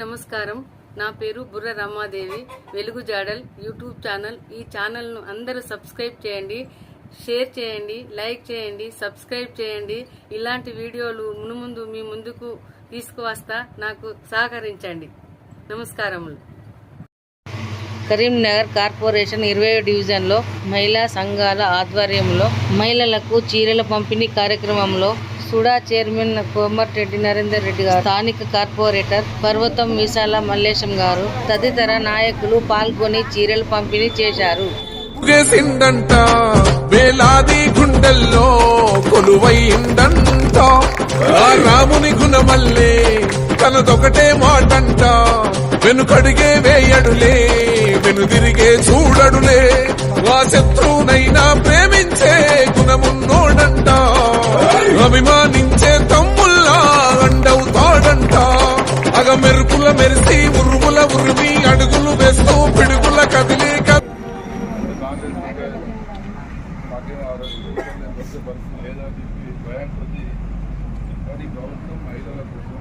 నమస్కారం. నా పేరు బుర్ర రమాదేవి. వెలుగు జాడల్ యూట్యూబ్ ఛానల్. ఈ ఛానల్ను అందరూ సబ్స్క్రైబ్ చేయండి, షేర్ చేయండి, లైక్ చేయండి, సబ్స్క్రైబ్ చేయండి. ఇలాంటి వీడియోలు మునుముందు మీ ముందుకు తీసుకువస్తా. నాకు సహకరించండి. నమస్కారములు. కరీంనగర్ కార్పొరేషన్ 20వ డివిజన్లో మహిళా సంఘాల ఆధ్వర్యంలో మహిళలకు చీరల పంపిణీ కార్యక్రమంలో సుడా చైర్మన్ కోమటిరెడ్డి నరేందర్ రెడ్డి గారు, స్థానిక కార్పొరేటర్ పర్వతం మీసాల మల్లేశం గారు తదితర నాయకులు పాల్గొని చీరలు పంపిణీ చేశారు. వేలాది గుండెల్లో కొలువైందంట రాముని గుణమల్లే తనదొకటే మాటంట. వెనుకడిగే వేయడులే, వెనుదిరిగే చూడడులే, వా శత్రువునైనా ప్రేమించే గుణమున్నోడంట. అభిమానించే తమ్ముల్లా అండవుతాడంట. అగ మెరుపుల మెరిసి ఉరుముల ఉరిమి అడుగులు వేస్తూ పిడుగుల కదిలే ప్రభుత్వం మహిళల కోసం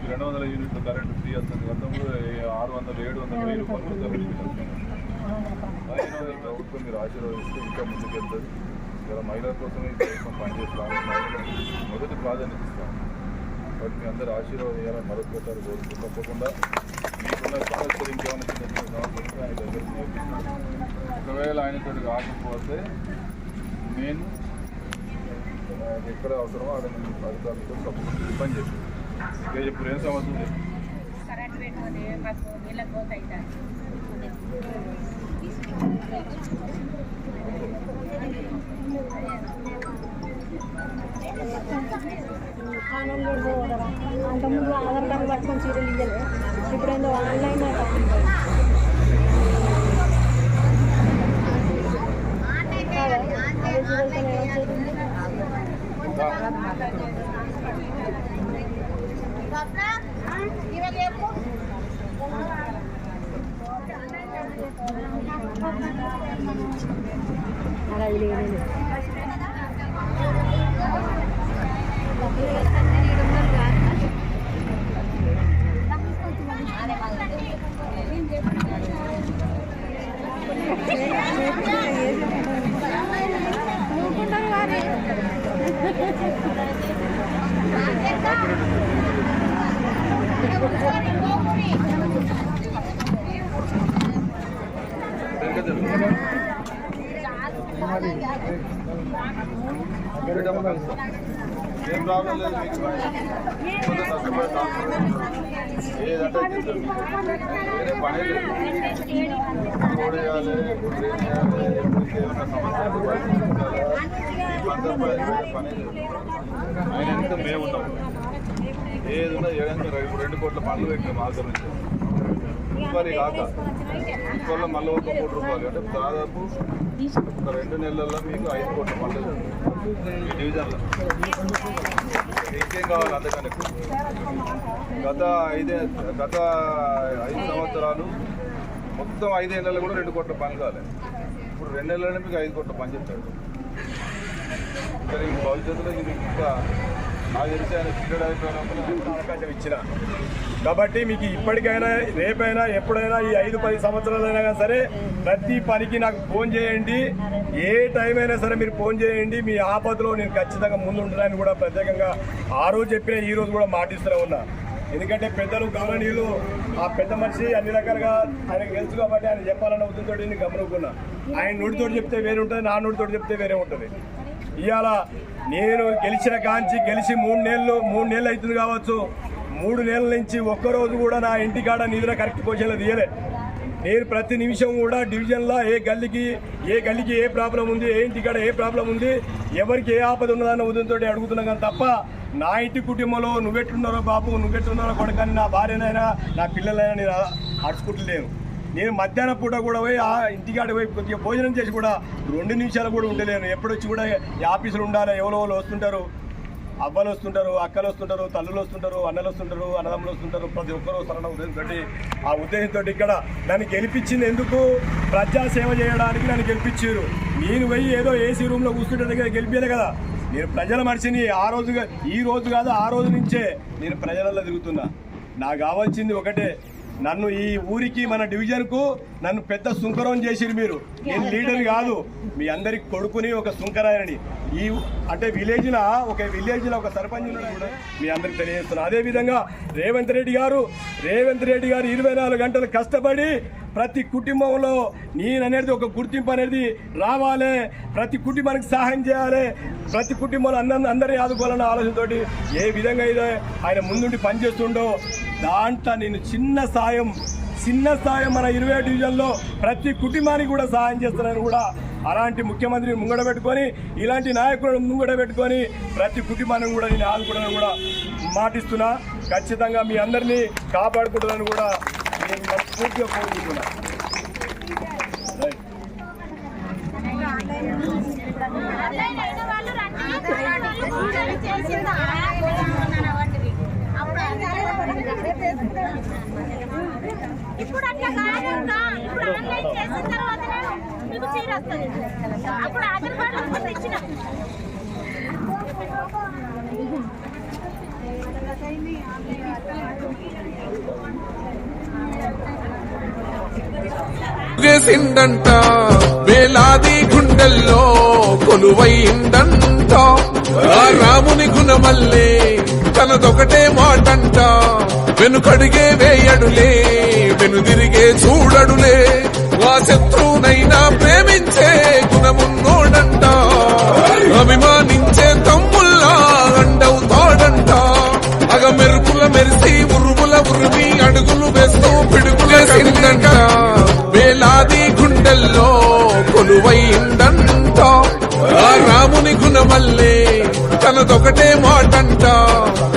200 యూనిట్ల కరెంటు ఫ్రీ వస్తుంది. గతంలో 600, 700, 1000 రూపాయలు ప్రభుత్వం మీరు ఆశీర్వదిస్తే ఇంకా ముందుకెళ్తుంది. ఇలా మహిళల కోసమే ప్రభుత్వం పనిచేస్తాము. మొదటి ప్రాధాన్యత ఇస్తాము. కాబట్టి మీ అందరూ ఆశీర్వాదాలని మరొకసారి కోరుతూ తప్పకుండా మీకున్న సమస్యలు ఇంకేమైనా చిన్న చిన్న సమస్యలు ఆయన దగ్గరికి చేపిస్తాను. ఒకవేళ ఆయనతో కాకపోతే నేను ఎక్కడ అవసరమో అక్కడ అధికారులతో తప్పకుండా పని చేస్తాను. ఇంకా ఇప్పుడు ఏం సమస్య లేదు. అంతకుముందు ఆధార్ కార్డు పట్టుకొని చీరలు ఇయ్యలే, ఇప్పుడు ఏందో ఆన్లైన్ అలా లేదు. ఏం ప్రాబ్లం లేదు. మీకు కష్టపడే ఏదంటే వేరే పని లేదు. రోడ్ వేయాలి, ఏమన్నా సమస్యలు పని లేదు. ఆయన ఎంత మేము ఉంటాం. ఏది ఉన్నా ఏదైనా 2 కోట్ల పనులు పెట్టినాం ఆఖరి నుంచి. మరి కాక ఇంకోళ్ళ మళ్ళీ 1 కోటి రూపాయలు అంటే దాదాపు ఒక 2 నెలల్లో మీకు 5 కోట్ల పనులు ఈ డివిజన్లో. ఇంకేం కావాలి అంతకన్నా ఎక్కువ. గత 5 సంవత్సరాలు మొత్తం 5 ఏళ్ళలో కూడా 2 కోట్ల పని కావాలి. ఇప్పుడు 2 నెలలనే మీకు 5 కోట్ల పని చెప్తాడు. ఇంకా భవిష్యత్తులో ఇది ఇంకా నాకు తెలిసి ఆయన క్రికెట్ అవకాశం ఇచ్చిన కాబట్టి మీకు ఇప్పటికైనా రేపైనా ఎప్పుడైనా ఈ 5-10 సంవత్సరాలైనా కానీ సరే ప్రతి పనికి నాకు ఫోన్ చేయండి. ఏ టైం అయినా సరే మీరు ఫోన్ చేయండి. మీ ఆపదలో నేను ఖచ్చితంగా ముందుంటానని కూడా ప్రత్యేకంగా ఆ రోజు చెప్పిన ఈ రోజు కూడా మాటిస్తూనే ఉన్నా. ఎందుకంటే పెద్దలు గౌరవనీయులు ఆ పెద్ద మనిషి అన్ని రకాలుగా ఆయనకు తెలుసు కాబట్టి ఆయన చెప్పాలన్న ఉద్దేశంతో నేను గమనించుకున్నా. ఆయన నోటితో చెప్తే వేరే ఉంటుంది, నా నోటితో చెప్తే వేరే ఉంటుంది. ఇవాళ నేను గెలిచిన కాంచి గెలిచి 3 నెలలు అవుతుంది కావచ్చు. 3 నెలల నుంచి ఒక్కరోజు కూడా నా ఇంటికాడ నిధుల కరెక్ట్ పొజిషన్లో తీయలే. నేను ప్రతి నిమిషం కూడా డివిజన్లో ఏ గల్లీకి ఏ ప్రాబ్లం ఉంది, ఏ ఇంటికాడ ఏ ప్రాబ్లం ఉంది, ఎవరికి ఏ ఆపద ఉన్నదన్న ఉదయంతో అడుగుతున్నాం. కానీ తప్ప నా ఇంటి కుటుంబంలో నువ్వెట్లున్నారో బాబు, నువ్వెట్లున్నారో కొడుకని నా భార్యనైనా నా పిల్లలైనా నేను అడుచుకుంటలేను. నేను మధ్యాహ్నం పూట కూడా పోయి ఆ ఇంటికాడ పోయి కొద్దిగా భోజనం చేసి కూడా 2 నిమిషాలు కూడా ఉండలేను. ఎప్పుడొచ్చి కూడా ఈ ఆఫీసులు ఉండాలి. ఎవరో వస్తుంటారు, అవ్వలు వస్తుంటారు, అక్కలు వస్తుంటారు, తల్లులు వస్తుంటారు, అన్నలు వస్తుంటారు, అన్నదమ్ములు వస్తుంటారు. ప్రతి ఒక్కరు వస్తారన్న ఉద్దేశంతో ఆ ఉద్దేశంతో ఇక్కడ నన్ను గెలిపించింది ఎందుకు? ప్రజాసేవ చేయడానికి నన్ను గెలిపించారు. నేను పోయి ఏదో ఏసీ రూమ్లో కూర్చుంటే దగ్గర గెలిపేది కదా. నేను ప్రజల మనిషిని. ఈ రోజు కాదు, ఆ రోజు నుంచే నేను ప్రజలలో తిరుగుతున్నా. నాకు కావాల్సింది ఒకటే, నన్ను ఈ ఊరికి మన డివిజన్కు నన్ను పెద్ద సుంకరం చేసిరు మీరు. నేను లీడర్ కాదు, మీ అందరికి కొడుకుని ఒక సుంకరాయని. అంటే విలేజ్లో ఒక సర్పంచ్ కూడా మీ అందరికి తెలియజేస్తున్నా. అదేవిధంగా రేవంత్ రెడ్డి గారు 24 గంటలు కష్టపడి ప్రతి కుటుంబంలో నేననేది ఒక గుర్తింపు అనేది రావాలి, ప్రతి కుటుంబానికి సహాయం చేయాలి, ప్రతి కుటుంబంలో అందరినీ ఆదుకోవాలన్న ఆలోచనతోటి ఏ విధంగా అయితే ఆయన ముందుండి పనిచేస్తుండో దాంట్లో నేను చిన్న సాయం మన 20 డివిజన్లో ప్రతి కుటుంబానికి కూడా సహాయం చేస్తానని కూడా అలాంటి ముఖ్యమంత్రిని ముంగడ పెట్టుకొని ఇలాంటి నాయకులను ముంగడ పెట్టుకొని ప్రతి కుటుంబాన్ని కూడా నేను ఆదుకోవడానికి కూడా మాటిస్తున్నా. ఖచ్చితంగా మీ అందరినీ కాపాడుకుంటానని కూడా నేను మనస్ఫూర్తిగా కోరుకుంటున్నా. ఇప్పుడు అట్లా కాదు, ఇప్పుడు ఆన్లైన్ చేసిన తర్వాతనే మీకు చీర వస్తుంది. అప్పుడు ఆధార్ కార్డు ఇచ్చిన చేసిందంట వేలాది గుండెల్లో కొలువైందంట. ఆ రాముని గుణమల్లే తనదొకటే మాటంట, వెనుకడిగే వేయడులే వెనుదిరిగే చూడడులే, ఆ శత్రువునైనా ప్రేమించే గుణమున్నోడంట, అభిమానించే తమ్ముల్లా అండవుతాడంట. అగ మెరుపుల మెరిసి ఉరుముల ఉరిమి అడుగులు వేస్తూ పిడుగులేసిందంట, వేలాది గుండెల్లో కొలువైందంట. ఆ రాముని గుణమల్లే తనదొకటే మాటంట,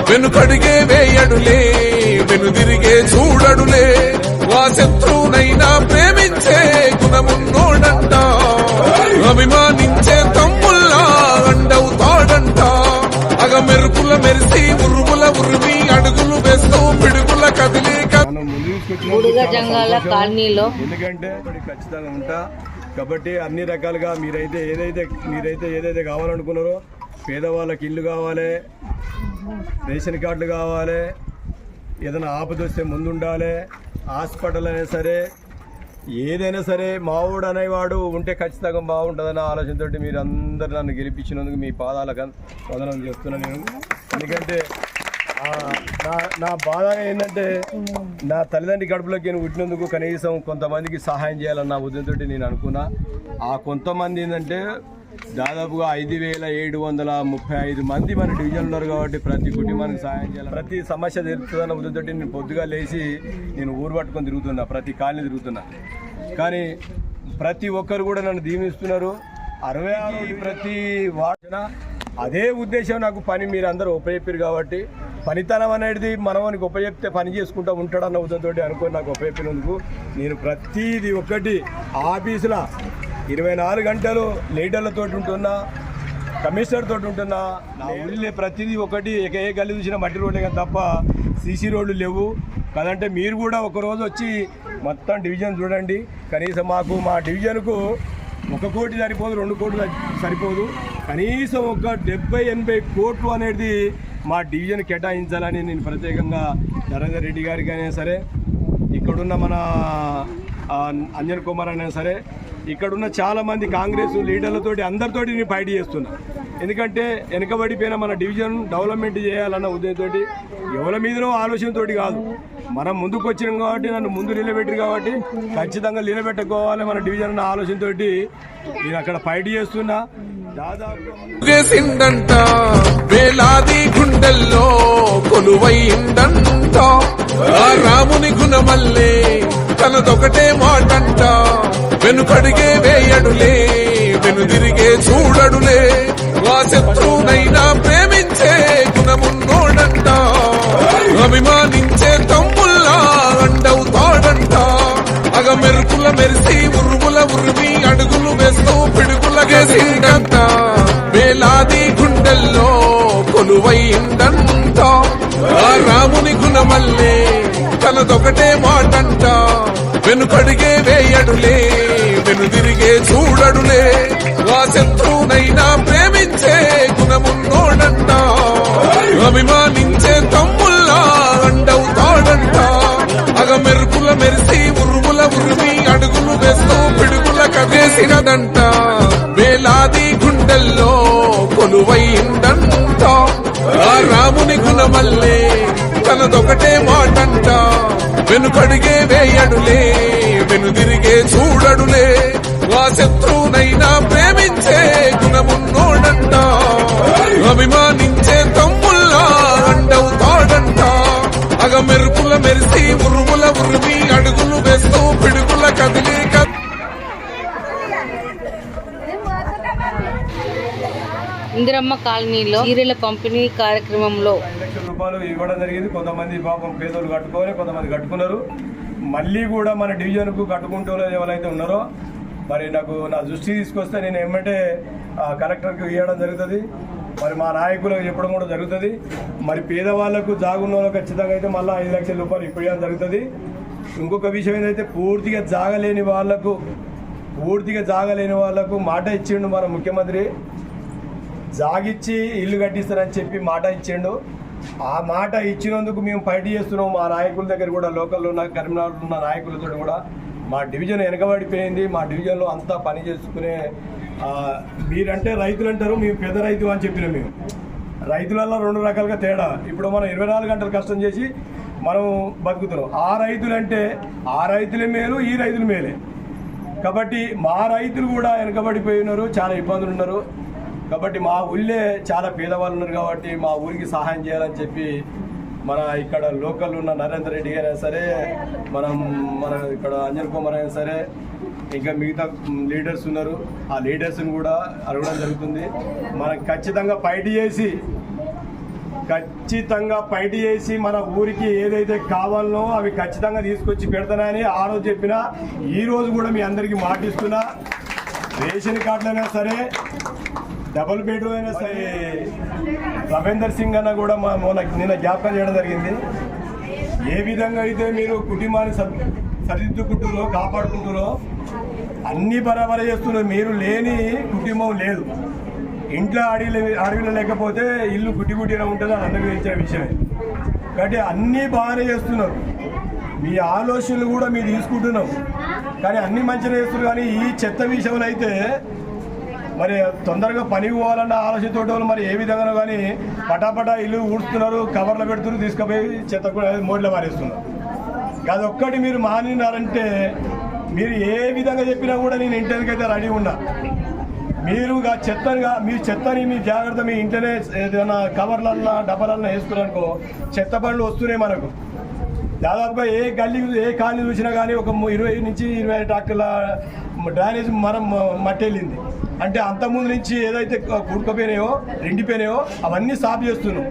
వెనుకడిగే వేయడులే వెనుదిరిగే చూడడులే, ఆ శత్రువునైనా ప్రేమించే గుణమున్నోడంట, అభిమానించే తమ్ముల్లా అండవుతాడంట. అగ మెరుపుల మెరిసి ఉరుముల ఉరిమి అడుగులు వేస్తూ పిడుగుల కదిలి జంగాల కాలనీలో ఎందుకంటే ఖచ్చితంగా ఉంటా కాబట్టి అన్ని రకాలుగా మీరైతే ఏదైతే కావాలనుకున్నారో పేదవాళ్ళకి ఇల్లు కావాలి, రేషన్ కార్డులు కావాలి, ఏదైనా ఆపద వస్తే ముందుండాలి, హాస్పిటల్ అయినా సరే ఏదైనా సరే మావుడు అనేవాడు ఉంటే ఖచ్చితంగా బాగుంటుందన్న ఆలోచనతో మీరు అందరు నన్ను గెలిపించినందుకు మీ పాదాలకు వందనం చేస్తున్నాను నేను. ఎందుకంటే నా బాధ ఏంటంటే నా తల్లిదండ్రి గడుపులోకి నేను పుట్టినందుకు కనీసం కొంతమందికి సహాయం చేయాలన్న ఉద్దేశంతో నేను అనుకున్నా. ఆ కొంతమంది ఏంటంటే దాదాపుగా 5,735 మంది మన డివిజన్ ఉన్నారు కాబట్టి ప్రతి కుటుంబానికి సహాయం చేయాలి, ప్రతి సమస్య తీరుతుందన్న ఉద్దేశంతో నేను పొద్దుగా లేచి నేను ఊరు పట్టుకొని తిరుగుతున్నా, ప్రతి కాలనీ తిరుగుతున్నా. కానీ ప్రతి ఒక్కరు కూడా నన్ను దీవిస్తున్నారు. 66 ప్రతి వార్డున అదే ఉద్దేశం నాకు పని మీరు అందరూ ఉపయోగించారు కాబట్టి పనితనం అనేది మనవానికి ఉపయోగిస్తే పని చేసుకుంటూ ఉంటాడన్న ఉద్దేశంతో అనుకొని నాకు ఉపయోగించినందుకు నేను ప్రతిదీ ఒక్కటి ఆఫీసులో 24 గంటలు లీడర్లతో ఉంటున్నా, కమిషనర్ తోటి ఉంటున్నా. నా ఊళ్ళో ప్రతిదీ ఒకటి ఏ గల్లి చూసినా మట్టి రోడ్లే కానీ తప్ప సీసీ రోడ్లు లేవు కదంటే మీరు కూడా ఒకరోజు వచ్చి మొత్తం డివిజన్ చూడండి. కనీసం మాకు మా డివిజన్కు 1 కోటి సరిపోదు, 2 కోట్లు సరిపోదు, కనీసం ఒక 70-80 కోట్లు అనేది మా డివిజన్ కేటాయించాలని నేను ప్రత్యేకంగా నరేందర్ రెడ్డి గారికి అయినా సరే, ఇక్కడున్న మన అంజన్ కుమార్ అయినా సరే, ఇక్కడున్న చాలామంది కాంగ్రెస్ లీడర్లతోటి అందరితోటి నేను ఫైట్ చేస్తున్నా. ఎందుకంటే వెనకబడిపోయిన మన డివిజన్ డెవలప్మెంట్ చేయాలన్న ఉద్దేశంతో ఎవరి మీదనో ఆలోచనతో కాదు, మనం ముందుకు వచ్చినాం కాబట్టి నన్ను ముందు నిలబెట్టారు కాబట్టి ఖచ్చితంగా నిలబెట్టుకోవాలి మన డివిజన్ అన్న ఆలోచనతో నేను అక్కడ ఫైట్ చేస్తున్నా. చేసిందంట వేలాది గుండెల్లో కొలువైందంట, ఆ రాముని గుణమల్లే తనదొకటే మాటంట, వెనుకడిగే వేయడులే వెనుదిరిగే చూడడులే, ఆ శత్రువునైనా ప్రేమించే గుణమున్నోడంట, అభిమానించే తమ్ముల్లా అండవుతాడంట. అగ మెరుపుల మెరిసి ఉరుముల ఉరిమి అడుగులు వేస్తూ పిడుగులగేసిందంట, వేలాది గుండెల్లో కొలువైందంట, ఆ రాముని గుణమల్లే తనదొకటే మాటంట, వెనుకడిగే వేయడులే వెనుదిరిగే చూడడులే, ఆ శత్రువునైనా ప్రేమించే గుణము అభిమానించే తమ్ముల్లా అండవుతాడంట అగ మెరుపుల మెరిసి ఉరుముల ఉరిమి అడుగులు వేస్తూ పిడుగుల కదేసినదంట వేలాది గుండెల్లో కొలువైందంట ఆ రాముని గుణమల్లే తనదొకటే మాటంట వెనుకడిగే వేయడులే వెనుదిరిగే చూడడులే ఆ శత్రువునైనా ప్రేమించే గుణమున్నోడంట అభిమానించే తమ్ముల్లా అండవుతాడంట అగ మెరుపుల మెరిసి ఉరుముల ఉరిమి అడుగులు వేస్తూ పిడుగుల కదిలే ఇందిరమ్మ కాలనీలో చీరల పంపిణీ కార్యక్రమంలో 5 లక్షల రూపాయలు ఇవ్వడం జరిగింది. కొంతమంది పాపం పేదోళ్ళు కట్టుకోవాలి, కొంతమంది కట్టుకున్నారు. మళ్ళీ కూడా మన డివిజన్కు కట్టుకుంటూ ఎవరైతే ఉన్నారో మరి నా దృష్టి తీసుకొస్తే నేను ఏమంటే కలెక్టర్కి ఇవ్వడం జరుగుతుంది. మరి మా నాయకులకు చెప్పడం కూడా జరుగుతుంది. మరి పేదవాళ్లకు జాగున్న వాళ్ళకి ఖచ్చితంగా అయితే మళ్ళీ 5 లక్షల రూపాయలు ఇప్పుడు ఇవ్వడం జరుగుతుంది. ఇంకొక విషయం ఏంటంటే పూర్తిగా జాగలేని వాళ్లకు మాట ఇచ్చిండు మన ముఖ్యమంత్రి. జాగిచ్చి ఇల్లు కట్టిస్తారని చెప్పి మాట ఇచ్చిండు. ఆ మాట ఇచ్చినందుకు మేము ఫైట్ చేస్తున్నాం. మా నాయకుల దగ్గర కూడా లోకల్లో ఉన్న కరీంనగర్లో ఉన్న నాయకులతో కూడా మా డివిజన్ వెనకబడిపోయింది. మా డివిజన్లో అంతా పని చేసుకునే మీరంటే రైతులు అంటారు, మేము పెద్ద రైతు అని చెప్పినాం. మేము రైతులలో 2 రకాలుగా తేడా. ఇప్పుడు మనం 24 గంటలు కష్టం చేసి మనం బతుకుతున్నాం. ఆ రైతులే మేలు, ఈ రైతులు మేలే. కాబట్టి మా రైతులు కూడా వెనకబడిపోయి ఉన్నారు, చాలా ఇబ్బందులు ఉన్నారు. కాబట్టి మా ఊళ్ళే చాలా పేదవాళ్ళు ఉన్నారు. కాబట్టి మా ఊరికి సహాయం చేయాలని చెప్పి మన ఇక్కడ లోకల్ ఉన్న నరేందర్ రెడ్డి అయినా సరే, మన ఇక్కడ అంజన్ కుమార్ అయినా సరే, ఇంకా మిగతా లీడర్స్ ఉన్నారు. ఆ లీడర్స్ని కూడా అడగడం జరుగుతుంది. మనం ఖచ్చితంగా ఫైట్ చేసి మన ఊరికి ఏదైతే కావాలనో అవి ఖచ్చితంగా తీసుకొచ్చి పెడతానని ఆ రోజు చెప్పినా, ఈ రోజు కూడా మీ అందరికీ మాటిస్తున్నా. రేషన్ కార్డులైనా సరే, డబుల్ బెడ్రూమ్ అయినా సరే, రవీందర్ సింగ్ అన్న కూడా నిన్న జ్ఞాపకం చేయడం జరిగింది. ఏ విధంగా అయితే మీరు కుటుంబాన్ని సరిదిద్దుకుంటున్నారో, కాపాడుకుంటున్నారో అన్ని బరాబర చేస్తున్నారు. మీరు లేని కుటుంబం లేదు. ఇంట్లో అడవిలో లేకపోతే ఇల్లు గుడ్డిగా ఉంటుంది, అని అందరికీ తెలిసిన విషయమే. కాబట్టి అన్నీ బాగానే చేస్తున్నారు. మీ ఆలోచనలు కూడా మీరు తీసుకుంటున్నాం, కానీ అన్ని మంచిగా చేస్తున్నారు. కానీ ఈ చెత్త విషయంలో అయితే మరి తొందరగా పనికి పోవాలన్న ఆలోచనతో మరి ఏ విధంగా కానీ పటాపటా ఇల్లు ఊడుస్తున్నారు, కవర్లో పెడుతున్నారు, తీసుకుపోయి చెత్త మోడ్లో మారేస్తున్నారు. అదొక్కటి మీరు మానినారంటే మీరు ఏ విధంగా చెప్పినా కూడా నేను ఇంటికైతే రెడీ ఉన్నా. మీరు మీ చెత్తని మీ జాగ్రత్త మీ ఇంటనే ఏదైనా కవర్లన్నా డబ్బాలన్నా వేసుకున్నారనుకో, చెత్త బండ్లు వస్తున్నాయి మనకు. దాదాపుగా ఏ కాలనీ చూసినా కానీ ఒక 20 నుంచి 25 ట్రాక్టర్ల డ్రైనేజ్ మట్టి వెళ్ళింది. అంటే అంతకుముందు నుంచి ఏదైతే కూడుకుపోయినాయో, ఎండిపోయినాయో అవన్నీ సాఫ్ చేస్తున్నాం.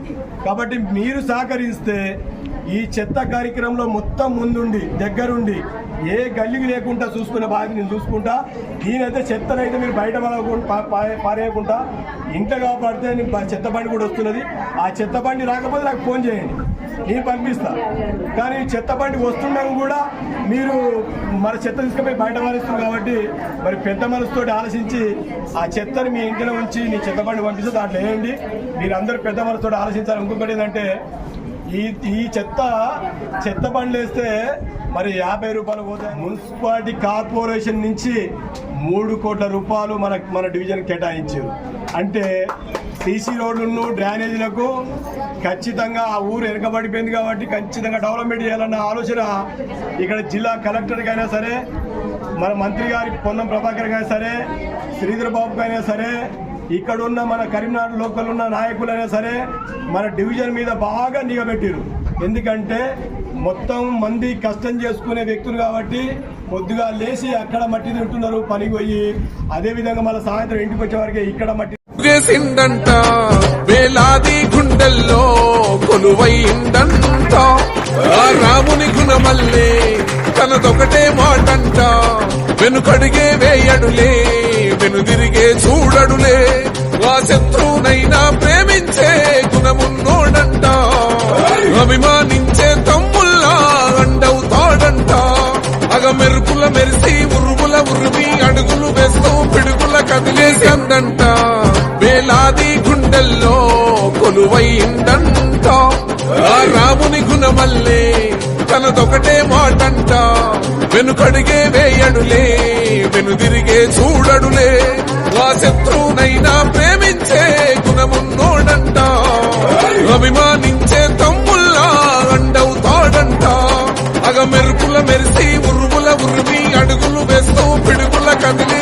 కాబట్టి మీరు సహకరిస్తే ఈ చెత్త కార్యక్రమంలో మొత్తం ముందుండి దగ్గరుండి ఏ గల్లీకి లేకుండా చూసుకునే బాధ్యత నేను చూసుకుంటా. నేనైతే చెత్తనైతే మీరు బయట పారేయకుండా ఇంట్లో కాపాడితే చెత్త బండి కూడా వస్తున్నది. ఆ చెత్త బండి రాకపోతే నాకు ఫోన్ చేయండి, నేను పంపిస్తా. కానీ చెత్త బండి వస్తున్నాం కూడా మీరు మన చెత్త తీసుకుపోయి బయట పారేస్తున్నారు. కాబట్టి మరి పెద్ద మనసుతో ఆలోచించి ఆ చెత్తని మీ ఇంట్లో ఉంచి నీ చెత్త బండి పంపిస్తే దాంట్లో వేయండి. మీరందరూ పెద్ద మనసుతో ఆలోచించాలి. ఇంకొకటి ఏంటంటే ఈ చెత్త బండ్లు వేస్తే మరి 50 రూపాయలు పోతాయి. మున్సిపాలిటీ కార్పొరేషన్ నుంచి 3 కోట్ల రూపాయలు మన డివిజన్ కేటాయించారు. అంటే సీసీ రోడ్లను, డ్రైనేజీలకు ఖచ్చితంగా ఆ ఊరు వెనకబడిపోయింది. కాబట్టి ఖచ్చితంగా డెవలప్మెంట్ చేయాలన్న ఆలోచన ఇక్కడ జిల్లా కలెక్టర్కి అయినా సరే, మన మంత్రి గారి పొన్నం ప్రభాకర్ అయినా సరే, శ్రీధర్ బాబుకి అయినా సరే, ఇక్కడ ఉన్న మన కరీంనగర్ లోకల్ ఉన్న నాయకులైనా సరే మన డివిజన్ మీద బాగా నిఘా పెట్టారు. ఎందుకంటే మొత్తం మంది కష్టం చేసుకునే వ్యక్తులు కాబట్టి పొద్దుగా లేచి అక్కడ మట్టి తింటున్నారు పనికి పోయి, అదేవిధంగా మన సాయంత్రం ఇంటికి వచ్చే వరకే ఇక్కడ మట్టి చేసిందంట. వేలాది గుండెల్లో కొలువైందంట ఆ రాముని గుణమల్లే తనదొకటే మాటంట. వెనుకడిగే వేయడులే వెనుదిరిగే చూడడులే ఆ శత్రువునైనా ప్రేమించే గుణమున్నోడంట. అభిమానించే తమ్ముల్లా అండవుతాడంట. అగ మెరుపుల మెరిసి ఉరుముల ఉరిమి అడుగులు వేస్తూ పిడుగుల కదిలేసిందంట. వేలాది గుండెల్లో కొలువైందంట తనదొకటే మాటంట వెనుకడిగే వేయడులే వెనుదిరిగే చూడడులే ఆ శత్రువునైనా ప్రేమించే గుణమున్నోడంట అభిమానించే తమ్ముల్లా అండవుతాడంట అగ మెరుపుల మెరిసి ఉరుముల ఉరిమి అడుగులు వేస్తూ పిడుగుల కదిలే